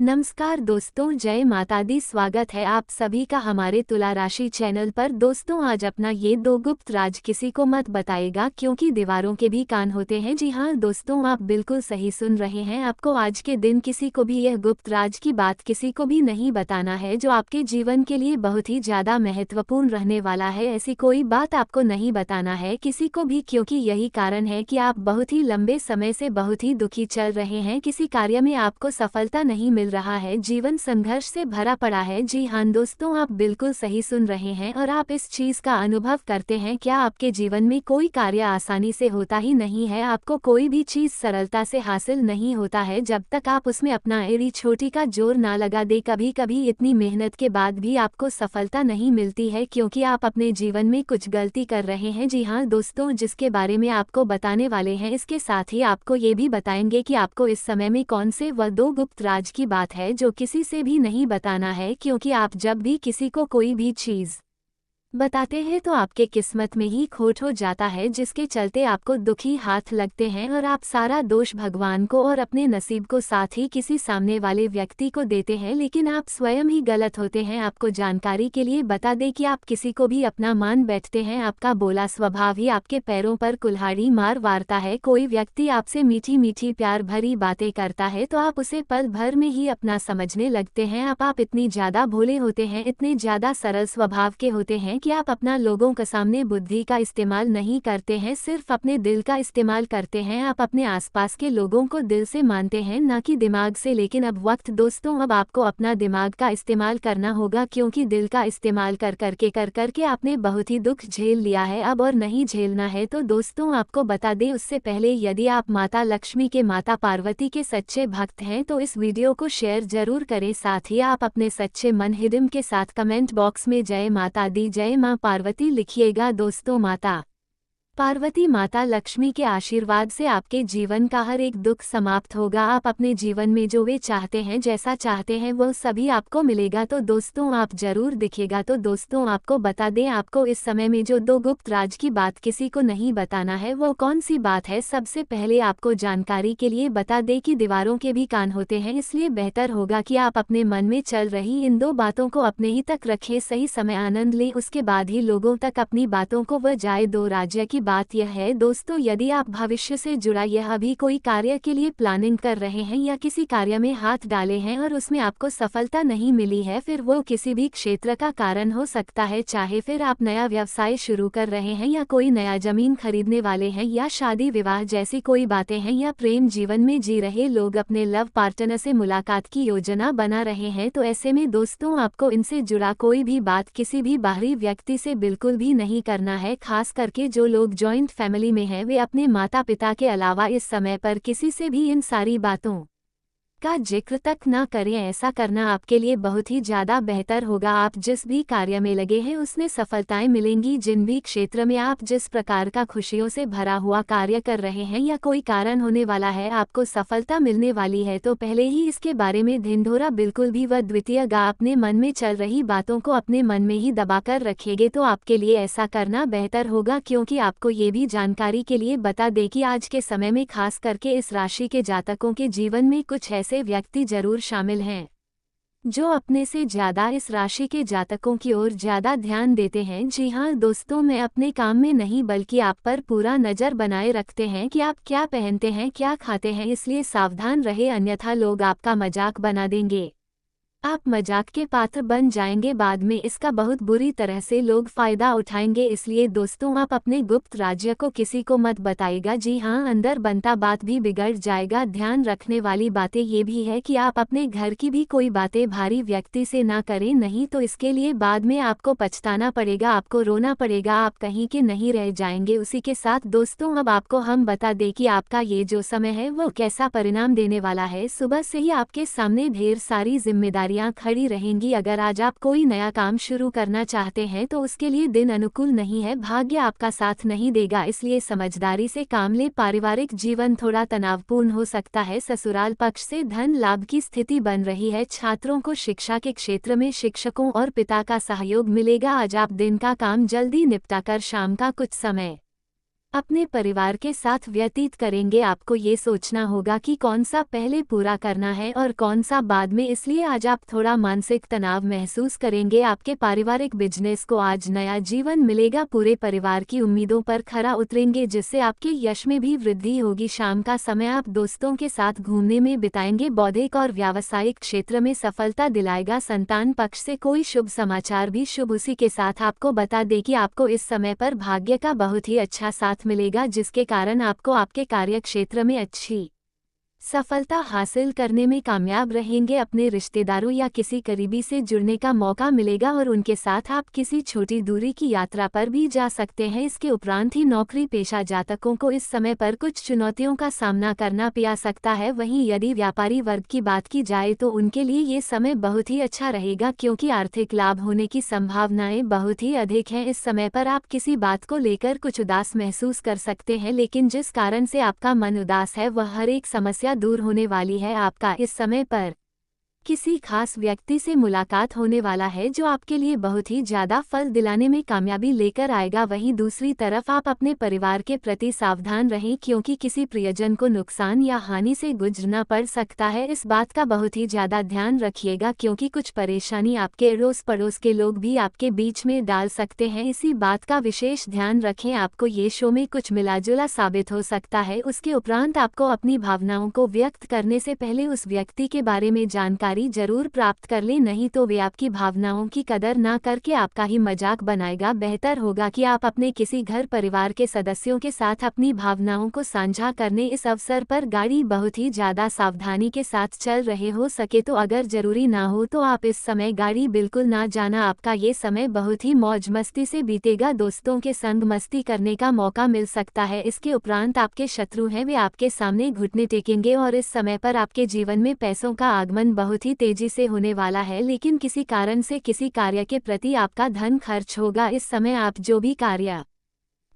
नमस्कार दोस्तों, जय माता दी। स्वागत है आप सभी का हमारे तुला राशि चैनल पर। दोस्तों, आज अपना ये दो गुप्त राज किसी को मत बताएगा, क्योंकि दीवारों के भी कान होते हैं। जी हाँ दोस्तों, आप बिल्कुल सही सुन रहे हैं। आपको आज के दिन किसी को भी यह गुप्त राज की बात किसी को भी नहीं बताना है, जो आपके जीवन के लिए बहुत ही ज्यादा महत्वपूर्ण रहने वाला है। ऐसी कोई बात आपको नहीं बताना है किसी को भी, क्योंकि यही कारण है कि आप बहुत ही लंबे समय से बहुत ही दुखी चल रहे हैं। किसी कार्य में आपको सफलता नहीं मिल रहा है, जीवन संघर्ष से भरा पड़ा है। जी हाँ दोस्तों, आप बिल्कुल सही सुन रहे हैं और आप इस चीज का अनुभव करते हैं। क्या आपके जीवन में कोई कार्य आसानी से होता ही नहीं है? आपको कोई भी चीज सरलता से हासिल नहीं होता है जब तक आप उसमें अपना एड़ी छोटी का जोर ना लगा दे। कभी कभी इतनी मेहनत के बाद भी आपको सफलता नहीं मिलती है, क्योंकि आप अपने जीवन में कुछ गलती कर रहे हैं। जी हाँ दोस्तों, जिसके बारे में आपको बताने वाले हैं, इसके साथ ही आपको ये भी बताएंगे कि आपको इस समय में कौन से वह दो गुप्त राज की बात है जो किसी से भी नहीं बताना है। क्योंकि आप जब भी किसी को कोई भी चीज बताते हैं तो आपके किस्मत में ही खोट हो जाता है, जिसके चलते आपको दुखी हाथ लगते हैं और आप सारा दोष भगवान को और अपने नसीब को साथ ही किसी सामने वाले व्यक्ति को देते हैं, लेकिन आप स्वयं ही गलत होते हैं। आपको जानकारी के लिए बता दें कि आप किसी को भी अपना मान बैठते हैं। आपका बोला स्वभाव ही आपके पैरों पर कुल्हाड़ी मार वारता है। कोई व्यक्ति आपसे मीठी मीठी प्यार भरी बातें करता है तो आप उसे पल भर में ही अपना समझने लगते हैं। आप इतनी ज्यादा भोले होते हैं, इतने ज्यादा सरल स्वभाव के होते हैं कि आप अपना लोगों के सामने बुद्धि का इस्तेमाल नहीं करते हैं, सिर्फ अपने दिल का इस्तेमाल करते हैं। आप अपने आसपास के लोगों को दिल से मानते हैं, ना कि दिमाग से। लेकिन अब वक्त दोस्तों, अब आपको अपना दिमाग का इस्तेमाल करना होगा, क्योंकि दिल का इस्तेमाल कर करके आपने बहुत ही दुख झेल लिया है। अब और नहीं झेलना है। तो दोस्तों, आपको बता दें उससे पहले, यदि आप माता लक्ष्मी के, माता पार्वती के सच्चे भक्त हैं तो इस वीडियो को शेयर जरूर करें। साथ ही आप अपने सच्चे मन हिदम के साथ कमेंट बॉक्स में जय माता दी, जय मां पार्वती लिखिएगा। दोस्तों, माता पार्वती, माता लक्ष्मी के आशीर्वाद से आपके जीवन का हर एक दुख समाप्त होगा। आप अपने जीवन में जो वे चाहते हैं, जैसा चाहते हैं, वो सभी आपको मिलेगा। तो दोस्तों, आप जरूर दिखेगा। तो दोस्तों, आपको बता दें, आपको इस समय में जो दो गुप्त राज की बात किसी को नहीं बताना है, वो कौन सी बात है। सबसे पहले आपको जानकारी के लिए बता दें कि दीवारों के भी कान होते हैं, इसलिए बेहतर होगा कि आप अपने मन में चल रही इन दो बातों को अपने ही तक रखें। सही समय आनंद लें, उसके बाद ही लोगों तक अपनी बातों को वह जाए। दो राज्य की बात यह है दोस्तों, यदि आप भविष्य से जुड़ा यह अभी कोई कार्य के लिए प्लानिंग कर रहे हैं या किसी कार्य में हाथ डाले हैं और उसमें आपको सफलता नहीं मिली है, फिर वो किसी भी क्षेत्र का कारण हो सकता है। चाहे फिर आप नया व्यवसाय शुरू कर रहे हैं या कोई नया जमीन खरीदने वाले हैं या शादी विवाह जैसी कोई बातें हैं, या प्रेम जीवन में जी रहे लोग अपने लव पार्टनर से मुलाकात की योजना बना रहे हैं, तो ऐसे में दोस्तों, आपको इनसे जुड़ा कोई भी बात किसी भी बाहरी व्यक्ति से बिल्कुल भी नहीं करना है। खास करके जो लोग जॉइंट फैमिली में हैं, वे अपने माता पिता के अलावा इस समय पर किसी से भी इन सारी बातों का जिक्र तक ना करें। ऐसा करना आपके लिए बहुत ही ज्यादा बेहतर होगा। आप जिस भी कार्य में लगे हैं उसमें सफलताएं मिलेंगी। जिन भी क्षेत्र में आप जिस प्रकार का खुशियों से भरा हुआ कार्य कर रहे हैं या कोई कारण होने वाला है, आपको सफलता मिलने वाली है। तो पहले ही इसके बारे में ढिंढोरा बिल्कुल भी व द्वितीय गा अपने मन में चल रही बातों को अपने मन में ही दबाकर रखेंगे तो आपके लिए ऐसा करना बेहतर होगा। क्योंकि आपको ये भी जानकारी के लिए बता दें कि आज के समय में खास करके इस राशि के जातकों के जीवन में कुछ ऐसे व्यक्ति जरूर शामिल हैं जो अपने से ज्यादा इस राशि के जातकों की ओर ज्यादा ध्यान देते हैं। जी हाँ दोस्तों, मैं अपने काम में नहीं बल्कि आप पर पूरा नजर बनाए रखते हैं कि आप क्या पहनते हैं, क्या खाते हैं, इसलिए सावधान रहे, अन्यथा लोग आपका मजाक बना देंगे। आप मजाक के पात्र बन जाएंगे, बाद में इसका बहुत बुरी तरह से लोग फायदा उठाएंगे। इसलिए दोस्तों, आप अपने गुप्त राज्य को किसी को मत बताइएगा। जी हाँ, अंदर बनता बात भी बिगड़ जाएगा। ध्यान रखने वाली बातें ये भी है कि आप अपने घर की भी कोई बातें भारी व्यक्ति से ना करें, नहीं तो इसके लिए बाद में आपको पछताना पड़ेगा, आपको रोना पड़ेगा, आप कहीं के नहीं रह जाएंगे। उसी के साथ दोस्तों, अब आपको हम बता दें कि आपका ये जो समय है वो कैसा परिणाम देने वाला है। सुबह से ही आपके सामने ढेर सारी जिम्मेदारियां खड़ी रहेंगी। अगर आज आप कोई नया काम शुरू करना चाहते हैं तो उसके लिए दिन अनुकूल नहीं है, भाग्य आपका साथ नहीं देगा, इसलिए समझदारी से काम ले। पारिवारिक जीवन थोड़ा तनावपूर्ण हो सकता है। ससुराल पक्ष से धन लाभ की स्थिति बन रही है। छात्रों को शिक्षा के क्षेत्र में शिक्षकों और पिता का सहयोग मिलेगा। आज आप दिन का काम जल्दी निपटाकर शाम का कुछ समय अपने परिवार के साथ व्यतीत करेंगे। आपको ये सोचना होगा कि कौन सा पहले पूरा करना है और कौन सा बाद में, इसलिए आज आप थोड़ा मानसिक तनाव महसूस करेंगे। आपके पारिवारिक बिजनेस को आज नया जीवन मिलेगा। पूरे परिवार की उम्मीदों पर खरा उतरेंगे, जिससे आपके यश में भी वृद्धि होगी। शाम का समय आप दोस्तों के साथ घूमने में बिताएंगे। बौद्धिक और व्यावसायिक क्षेत्र में सफलता दिलाएगा। संतान पक्ष से कोई शुभ समाचार भी शुभ। उसी के साथ आपको बता दें कि आपको इस समय पर भाग्य का बहुत ही अच्छा साथ मिलेगा, जिसके कारण आपको आपके कार्य क्षेत्र में अच्छी सफलता हासिल करने में कामयाब रहेंगे। अपने रिश्तेदारों या किसी करीबी से जुड़ने का मौका मिलेगा और उनके साथ आप किसी छोटी दूरी की यात्रा पर भी जा सकते हैं। इसके उपरांत ही नौकरी पेशा जातकों को इस समय पर कुछ चुनौतियों का सामना करना पड़ सकता है। वहीं यदि व्यापारी वर्ग की बात की जाए तो उनके लिए ये समय बहुत ही अच्छा रहेगा, क्योंकि आर्थिक लाभ होने की संभावनाएं बहुत ही अधिक हैं। इस समय पर आप किसी बात को लेकर कुछ उदास महसूस कर सकते हैं, लेकिन जिस कारण से आपका मन उदास है वह हर एक समस्या दूर होने वाली है। आपका इस समय पर किसी खास व्यक्ति से मुलाकात होने वाला है, जो आपके लिए बहुत ही ज्यादा फल दिलाने में कामयाबी लेकर आएगा। वहीं दूसरी तरफ आप अपने परिवार के प्रति सावधान रहें, क्योंकि किसी प्रियजन को नुकसान या हानि से गुजरना पड़ सकता है। इस बात का बहुत ही ज्यादा ध्यान रखिएगा, क्योंकि कुछ परेशानी आपके अड़ोस पड़ोस के लोग भी आपके बीच में डाल सकते हैं। इसी बात का विशेष ध्यान रखें। आपको ये शो में कुछ मिलाजुला साबित हो सकता है। उसके उपरांत आपको अपनी भावनाओं को व्यक्त करने से पहले उस व्यक्ति के बारे में जानकारी जरूर प्राप्त कर ले, नहीं तो वे आपकी भावनाओं की कदर ना करके आपका ही मजाक बनाएगा। बेहतर होगा कि आप अपने किसी घर परिवार के सदस्यों के साथ अपनी भावनाओं को साझा करने इस अवसर पर गाड़ी बहुत ही ज्यादा सावधानी के साथ चल रहे हो सके तो अगर जरूरी ना हो तो आप इस समय गाड़ी बिल्कुल ना जाना। आपका ये समय बहुत ही मौज मस्ती से बीतेगा। दोस्तों के संग मस्ती करने का मौका मिल सकता है। इसके उपरांत आपके शत्रु हैं, वे आपके सामने घुटने टेकेंगे और इस समय पर आपके जीवन में पैसों का आगमन बहुत ही तेजी से होने वाला है, लेकिन किसी कारण से किसी कार्य के प्रति आपका धन खर्च होगा। इस समय आप जो भी कार्य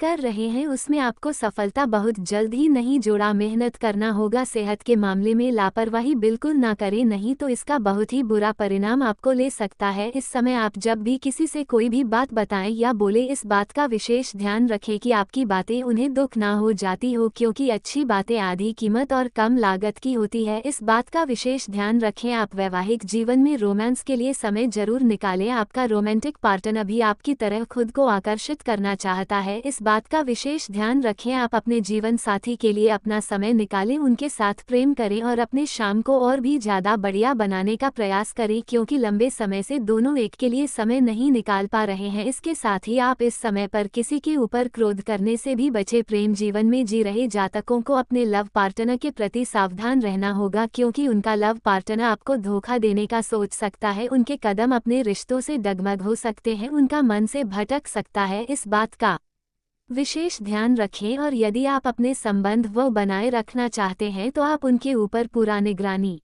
कर रहे हैं उसमें आपको सफलता बहुत जल्द ही नहीं जोड़ा मेहनत करना होगा। सेहत के मामले में लापरवाही बिल्कुल ना करें, नहीं तो इसका बहुत ही बुरा परिणाम आपको ले सकता है। इस समय आप जब भी किसी से कोई भी बात बताएं या बोले, इस बात का विशेष ध्यान रखें कि आपकी बातें उन्हें दुख ना हो जाती हो, क्योंकि अच्छी बातें आधी कीमत और कम लागत की होती है। इस बात का विशेष ध्यान रखें। आप वैवाहिक जीवन में रोमांस के लिए समय जरूर निकालें। आपका रोमांटिक पार्टनर भी आपकी तरह खुद को आकर्षित करना चाहता है। इस बात का विशेष ध्यान रखें। आप अपने जीवन साथी के लिए अपना समय निकालें, उनके साथ प्रेम करें और अपने शाम को और भी ज्यादा बढ़िया बनाने का प्रयास करें, क्योंकि लंबे समय से दोनों एक के लिए समय नहीं निकाल पा रहे हैं। इसके साथ ही आप इस समय पर किसी के ऊपर क्रोध करने से भी बचे। प्रेम जीवन में जी रहे जातकों को अपने लव पार्टनर के प्रति सावधान रहना होगा, क्योंकि उनका लव पार्टनर आपको धोखा देने का सोच सकता है। उनके कदम अपने रिश्तों से डगमग हो सकते हैं, उनका मन से भटक सकता है। इस बात का विशेष ध्यान रखें और यदि आप अपने संबंध वो बनाए रखना चाहते हैं तो आप उनके ऊपर पूरा निगरानी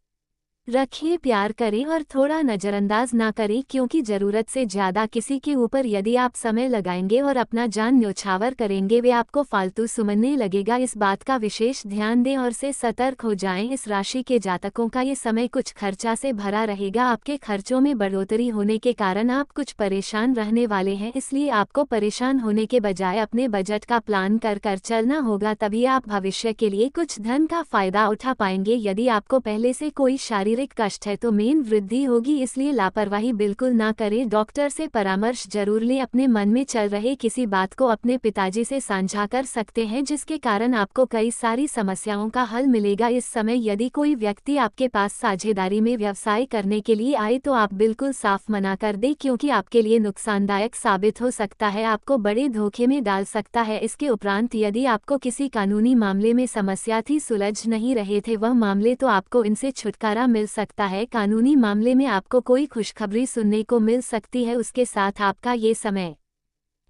रखिए, प्यार करें और थोड़ा नज़रअंदाज ना करें, क्योंकि ज़रूरत से ज़्यादा किसी के ऊपर यदि आप समय लगाएंगे और अपना जान न्यौछावर करेंगे, वे आपको फालतू सुमनने लगेगा। इस बात का विशेष ध्यान दें और से सतर्क हो जाएं। इस राशि के जातकों का ये समय कुछ खर्चा से भरा रहेगा। आपके खर्चों में बढ़ोतरी होने के कारण आप कुछ परेशान रहने वाले हैं, इसलिए आपको परेशान होने के बजाय अपने बजट का प्लान कर चलना होगा, तभी आप भविष्य के लिए कुछ धन का फायदा उठा पाएंगे। यदि आपको पहले से कोई शारीरिक कष्ट है तो मेन वृद्धि होगी, इसलिए लापरवाही बिल्कुल ना करें। डॉक्टर से परामर्श जरूर लें। अपने मन में चल रहे किसी बात को अपने पिताजी से साझा कर सकते हैं, जिसके कारण आपको कई सारी समस्याओं का हल मिलेगा। इस समय यदि कोई व्यक्ति आपके पास साझेदारी में व्यवसाय करने के लिए आए तो आप बिल्कुल साफ मना कर दें, क्योंकि आपके लिए नुकसानदायक साबित हो सकता है, आपको बड़े धोखे में डाल सकता है। इसके उपरांत यदि आपको किसी कानूनी मामले में समस्या थी, सुलझ नहीं रहे थे वह मामले, तो आपको इनसे छुटकारा मिल सकता है। कानूनी मामले में आपको कोई खुशखबरी सुनने को मिल सकती है। उसके साथ आपका ये समय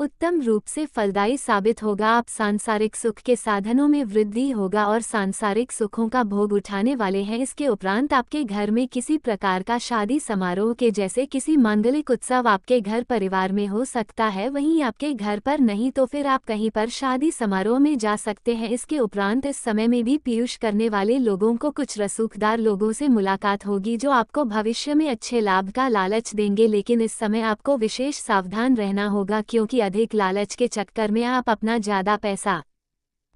उत्तम रूप से फलदायी साबित होगा। आप सांसारिक सुख के साधनों में वृद्धि होगा और सांसारिक सुखों का भोग उठाने वाले हैं। इसके उपरांत आपके घर में किसी प्रकार का शादी समारोह के जैसे किसी मांगलिक उत्सव आपके घर परिवार में हो सकता है। वहीं आपके घर पर नहीं तो फिर आप कहीं पर शादी समारोह में जा सकते हैं। इसके उपरांत इस समय में भी पीयूष करने वाले लोगों को कुछ रसूखदार लोगों से मुलाकात होगी, जो आपको भविष्य में अच्छे लाभ का लालच देंगे, लेकिन इस समय आपको विशेष सावधान रहना होगा, क्योंकि अधिक लालच के चक्कर में आप अपना ज्यादा पैसा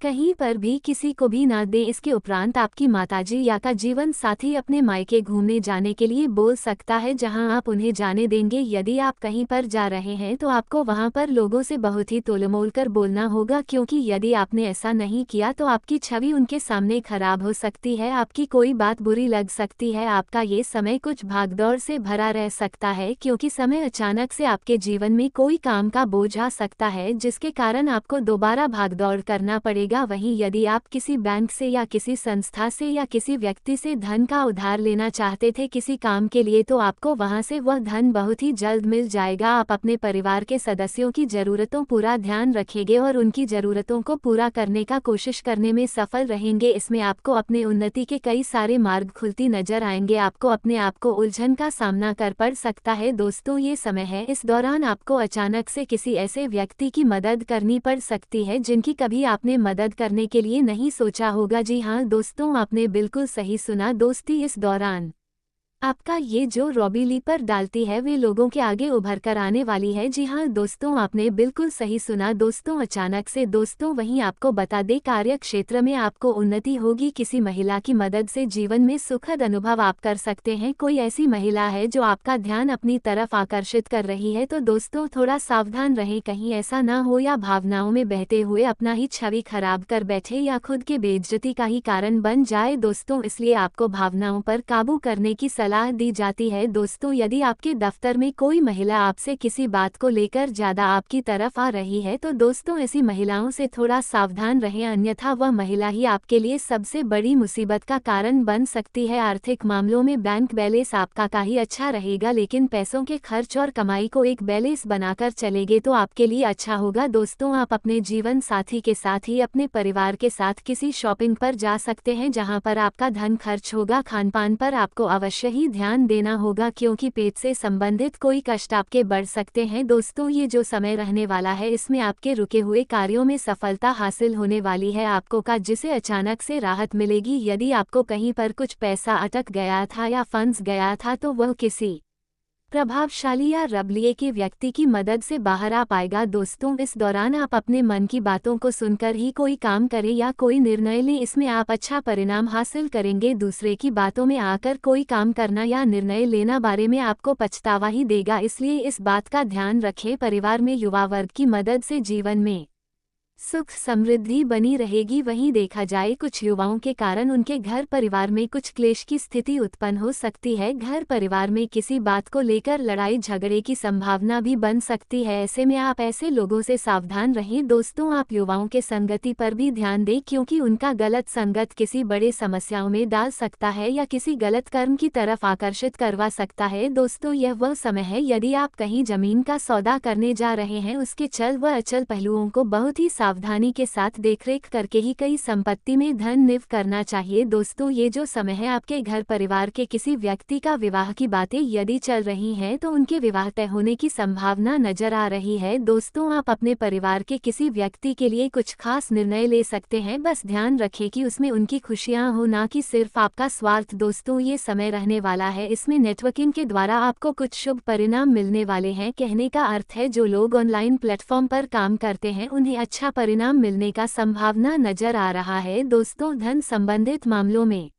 कहीं पर भी किसी को भी ना दें। इसके उपरांत आपकी माताजी या का जीवन साथी अपने मायके घूमने जाने के लिए बोल सकता है, जहां आप उन्हें जाने देंगे। यदि आप कहीं पर जा रहे हैं तो आपको वहां पर लोगों से बहुत ही तोलमोल कर बोलना होगा, क्योंकि यदि आपने ऐसा नहीं किया तो आपकी छवि उनके सामने खराब हो सकती है, आपकी कोई बात बुरी लग सकती है। आपका ये समय कुछ भागदौड़ से भरा रह सकता है, क्योंकि समय अचानक से आपके जीवन में कोई काम का बोझ आ सकता है, जिसके कारण आपको दोबारा भागदौड़ करना पड़ेगा। वहीं यदि आप किसी बैंक से या किसी संस्था से या किसी व्यक्ति से धन का उधार लेना चाहते थे किसी काम के लिए, तो आपको वहां से वह धन बहुत ही जल्द मिल जाएगा। आप अपने परिवार के सदस्यों की जरूरतों पूरा ध्यान रखेंगे और उनकी जरूरतों को पूरा करने का कोशिश करने में सफल रहेंगे। इसमें आपको अपने उन्नति के कई सारे मार्ग खुलती नजर आएंगे। आपको अपने आप को उलझन का सामना कर पड़ सकता है। दोस्तों, ये समय है, इस दौरान आपको अचानक से किसी ऐसे व्यक्ति की मदद करनी पड़ सकती है जिनकी कभी आपने मदद करने के लिए नहीं सोचा होगा। जी हाँ दोस्तों, आपने बिल्कुल सही सुना। दोस्ती इस दौरान आपका ये जो रॉबी पर डालती है वे लोगों के आगे उभर कर आने वाली है। जी हाँ दोस्तों, आपने बिल्कुल सही सुना। दोस्तों, अचानक से दोस्तों वहीं आपको बता दे, कार्य क्षेत्र में आपको उन्नति होगी। किसी महिला की मदद से जीवन में सुखद अनुभव आप कर सकते हैं। कोई ऐसी महिला है जो आपका ध्यान अपनी तरफ आकर्षित कर रही है, तो दोस्तों थोड़ा सावधान रहें, कहीं ऐसा ना हो या भावनाओं में बहते हुए अपना ही छवि खराब कर बैठे या खुद के बेइज्जती का ही कारण बन जाए। दोस्तों, इसलिए आपको भावनाओं पर काबू करने की सलाह दी जाती है। दोस्तों, यदि आपके दफ्तर में कोई महिला आपसे किसी बात को लेकर ज्यादा आपकी तरफ आ रही है, तो दोस्तों ऐसी महिलाओं से थोड़ा सावधान रहें, अन्यथा वह महिला ही आपके लिए सबसे बड़ी मुसीबत का कारण बन सकती है। आर्थिक मामलों में बैंक बैलेंस आपका का ही अच्छा रहेगा, लेकिन पैसों के खर्च और कमाई को एक बैलेंस बनाकर चलेंगे तो आपके लिए अच्छा होगा। दोस्तों, आप अपने जीवन साथी के साथ ही अपने परिवार के साथ किसी शॉपिंग पर जा सकते हैं, जहां पर आपका धन खर्च होगा। खानपान पर आपको अवश्य ही ध्यान देना होगा, क्योंकि पेट से संबंधित कोई कष्ट आपके बढ़ सकते हैं। दोस्तों, ये जो समय रहने वाला है इसमें आपके रुके हुए कार्यों में सफलता हासिल होने वाली है, आपको का जिसे अचानक से राहत मिलेगी। यदि आपको कहीं पर कुछ पैसा अटक गया था या फंस गया था, तो वह किसी प्रभावशाली या रबलिए के व्यक्ति की मदद से बाहर आ पाएगा। दोस्तों, इस दौरान आप अपने मन की बातों को सुनकर ही कोई काम करें या कोई निर्णय लें, इसमें आप अच्छा परिणाम हासिल करेंगे। दूसरे की बातों में आकर कोई काम करना या निर्णय लेना बारे में आपको पछतावा ही देगा, इसलिए इस बात का ध्यान रखें। परिवार में युवा वर्ग की मदद से जीवन में सुख समृद्धि बनी रहेगी। वहीं देखा जाए, कुछ युवाओं के कारण उनके घर परिवार में कुछ क्लेश की स्थिति उत्पन्न हो सकती है। घर परिवार में किसी बात को लेकर लड़ाई झगड़े की संभावना भी बन सकती है, ऐसे में आप ऐसे लोगों से सावधान रहें। दोस्तों, आप युवाओं के संगति पर भी ध्यान दें, क्योंकि उनका गलत संगत किसी बड़े समस्याओं में डाल सकता है या किसी गलत कर्म की तरफ आकर्षित करवा सकता है। दोस्तों, यह वह समय है, यदि आप कहीं जमीन का सौदा करने जा रहे हैं, उसके चल व अचल पहलुओं को बहुत ही सावधानी के साथ देखरेख करके ही कई संपत्ति में धन निवेश करना चाहिए। दोस्तों, ये जो समय है आपके घर परिवार के किसी व्यक्ति का विवाह की बातें यदि चल रही हैं, तो उनके विवाह तय होने की संभावना नजर आ रही है। दोस्तों, आप अपने परिवार के किसी व्यक्ति के लिए कुछ खास निर्णय ले सकते हैं, बस ध्यान रखें कि उसमें उनकी खुशियां हो, ना कि सिर्फ आपका स्वार्थ। दोस्तों, ये समय रहने वाला है, इसमें नेटवर्किंग के द्वारा आपको कुछ शुभ परिणाम मिलने वाले हैं। कहने का अर्थ है, जो लोग ऑनलाइन प्लेटफॉर्म पर काम करते हैं उन्हें अच्छा परिणाम मिलने का संभावना नजर आ रहा है। दोस्तों, धन संबंधित मामलों में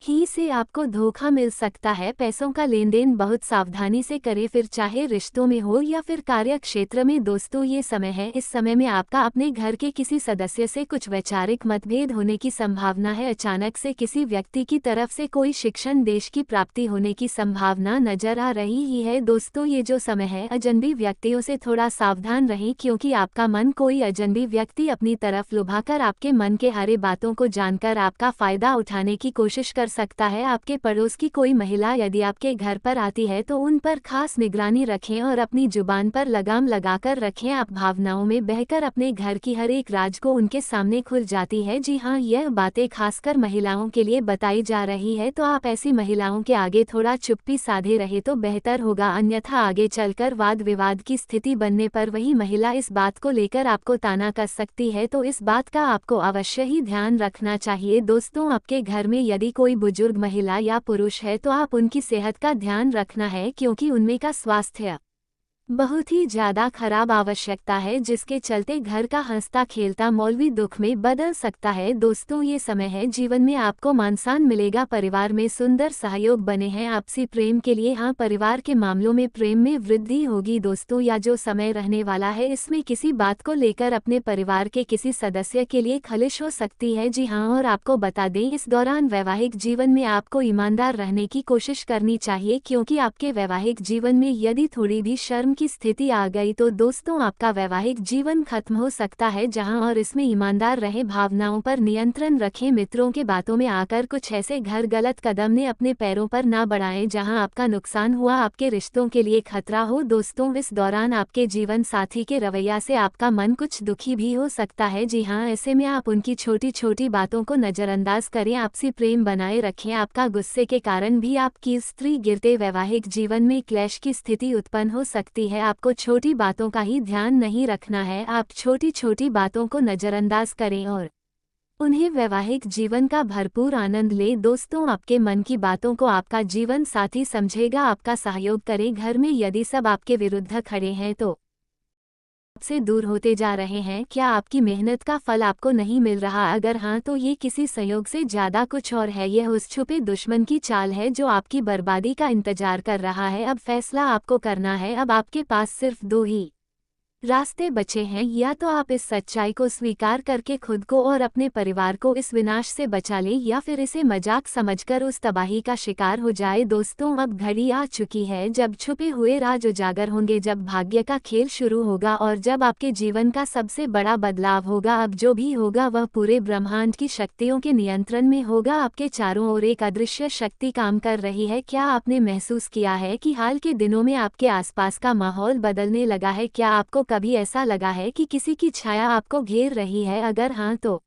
ही से आपको धोखा मिल सकता है। पैसों का लेन देन बहुत सावधानी से करें, फिर चाहे रिश्तों में हो या फिर कार्य क्षेत्र में। दोस्तों, ये समय है, इस समय में आपका अपने घर के किसी सदस्य से कुछ वैचारिक मतभेद होने की संभावना है। अचानक से किसी व्यक्ति की तरफ से कोई शिक्षण देश की प्राप्ति होने की संभावना नजर आ रही ही है। दोस्तों, ये जो समय है, अजनबी व्यक्तियों से थोड़ा सावधान रहें, क्योंकि आपका मन कोई अजनबी व्यक्ति अपनी तरफ लुभाकर आपके मन के हरे बातों को जानकर आपका फायदा उठाने की कोशिश कर सकता है। आपके पड़ोस की कोई महिला यदि आपके घर पर आती है, तो उन पर खास निगरानी रखें और अपनी जुबान पर लगाम लगाकर रखें। आप भावनाओं में बहकर अपने घर की हर एक राज को उनके सामने खुल जाती है। जी हाँ, यह बातें खासकर महिलाओं के लिए बताई जा रही है, तो आप ऐसी महिलाओं के आगे थोड़ा चुप्पी साधे रहे तो बेहतर होगा, अन्यथा आगे चलकर वाद विवाद की स्थिति बनने पर वही महिला इस बात को लेकर आपको ताना कस सकती है, तो इस बात का आपको अवश्य ही ध्यान रखना चाहिए। दोस्तों, आपके घर में यदि कोई बुजुर्ग महिला या पुरुष है, तो आप उनकी सेहत का ध्यान रखना है, क्योंकि उनमें का स्वास्थ्य बहुत ही ज्यादा खराब आवश्यकता है जिसके चलते घर का हंसता खेलता मौलवी दुख में बदल सकता है। दोस्तों ये समय है जीवन में आपको मानसान मिलेगा, परिवार में सुंदर सहयोग बने हैं आपसी प्रेम के लिए। हाँ, परिवार के मामलों में प्रेम में वृद्धि होगी दोस्तों। या जो समय रहने वाला है इसमें किसी बात को लेकर अपने परिवार के किसी सदस्य के लिए खलिश हो सकती है। जी हाँ, और आपको बता दें इस दौरान वैवाहिक जीवन में आपको ईमानदार रहने की कोशिश करनी चाहिए, क्योंकि आपके वैवाहिक जीवन में यदि थोड़ी भी शर्म की स्थिति आ गई तो दोस्तों आपका वैवाहिक जीवन खत्म हो सकता है। जहां और इसमें ईमानदार रहे, भावनाओं पर नियंत्रण रखें, मित्रों के बातों में आकर कुछ ऐसे घर गलत कदम ने अपने पैरों पर ना बढ़ाएं जहां आपका नुकसान हुआ, आपके रिश्तों के लिए खतरा हो। दोस्तों इस दौरान आपके जीवन साथी के रवैया से आपका मन कुछ दुखी भी हो सकता है। जी हाँ, ऐसे में आप उनकी छोटी छोटी बातों को नजरअंदाज करें, आपसी प्रेम बनाए रखें। आपका गुस्से के कारण भी आपकी स्त्री गिरते वैवाहिक जीवन में क्लेश की स्थिति उत्पन्न हो सकती है। आपको छोटी बातों का ही ध्यान नहीं रखना है, आप छोटी छोटी बातों को नजरअंदाज करें और उन्हें वैवाहिक जीवन का भरपूर आनंद ले। दोस्तों आपके मन की बातों को आपका जीवन साथी समझेगा, आपका सहयोग करें। घर में यदि सब आपके विरुद्ध खड़े हैं तो आपसे दूर होते जा रहे हैं। क्या आपकी मेहनत का फल आपको नहीं मिल रहा? अगर हाँ तो ये किसी संयोग से ज्यादा कुछ और है। यह उस छुपे दुश्मन की चाल है जो आपकी बर्बादी का इंतजार कर रहा है। अब फैसला आपको करना है। अब आपके पास सिर्फ दो ही रास्ते बचे हैं, या तो आप इस सच्चाई को स्वीकार करके खुद को और अपने परिवार को इस विनाश से बचा लें, या फिर इसे मजाक समझकर उस तबाही का शिकार हो जाए। दोस्तों अब घड़ी आ चुकी है जब छुपे हुए राज उजागर होंगे, जब भाग्य का खेल शुरू होगा और जब आपके जीवन का सबसे बड़ा बदलाव होगा। अब जो भी होगा वह पूरे ब्रह्मांड की शक्तियों के नियंत्रण में होगा। आपके चारों ओर एक अदृश्य शक्ति काम कर रही है। क्या आपने महसूस किया है कि हाल के दिनों में आपके आसपास का माहौल बदलने लगा है? क्या आपको कभी ऐसा लगा है कि किसी की छाया आपको घेर रही है? अगर हाँ तो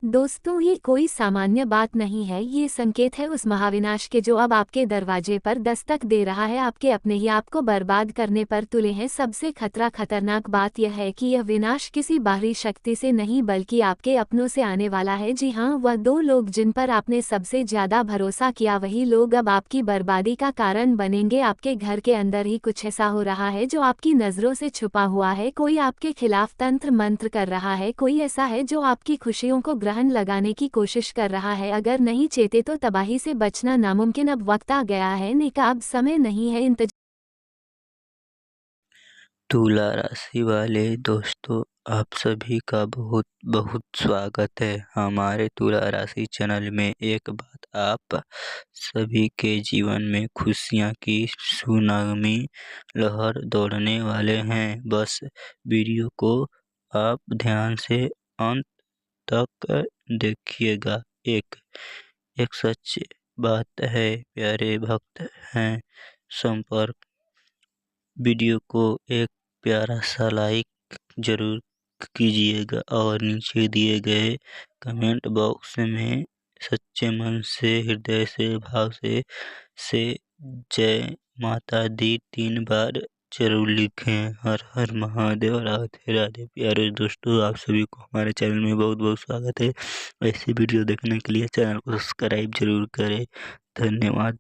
दोस्तों ये कोई सामान्य बात नहीं है, ये संकेत है उस महाविनाश के जो अब आपके दरवाजे पर दस्तक दे रहा है। आपके अपने ही आपको बर्बाद करने पर तुले हैं। सबसे खतरनाक बात यह है कि यह विनाश किसी बाहरी शक्ति से नहीं बल्कि आपके अपनों से आने वाला है। जी हाँ, वह दो लोग जिन पर आपने सबसे ज्यादा भरोसा किया वही लोग अब आपकी बर्बादी का कारण बनेंगे। आपके घर के अंदर ही कुछ ऐसा हो रहा है जो आपकी नजरों से छुपा हुआ है। कोई आपके खिलाफ तंत्र मंत्र कर रहा है, कोई ऐसा है जो आपकी खुशियों को ग्रहण लगाने की कोशिश कर रहा है। अगर नहीं चेते तो तबाही से बचना नामुमकिन। अब वक्त आ गया है, निकाब समय नहीं है इंतजार। तुला राशि वाले दोस्तों, आप सभी का बहुत बहुत स्वागत है हमारे तुला राशि चैनल में। एक बात, आप सभी के जीवन में खुशियां की सुनामी लहर दौड़ने वाले हैं। बस वीडियो को आप ध्यान से अंत तक देखिएगा। एक एक सच बात है, प्यारे भक्त हैं, संपर्क वीडियो को एक प्यारा सा लाइक जरूर कीजिएगा और नीचे दिए गए कमेंट बॉक्स में सच्चे मन से, हृदय से, भाव से जय माता दी 3 बार जरूर लिखें। हर हर महादेव, राधे राधे। प्यारे दोस्तों, आप सभी को हमारे चैनल में बहुत बहुत स्वागत है। ऐसी वीडियो देखने के लिए चैनल को सब्सक्राइब जरूर करें। धन्यवाद।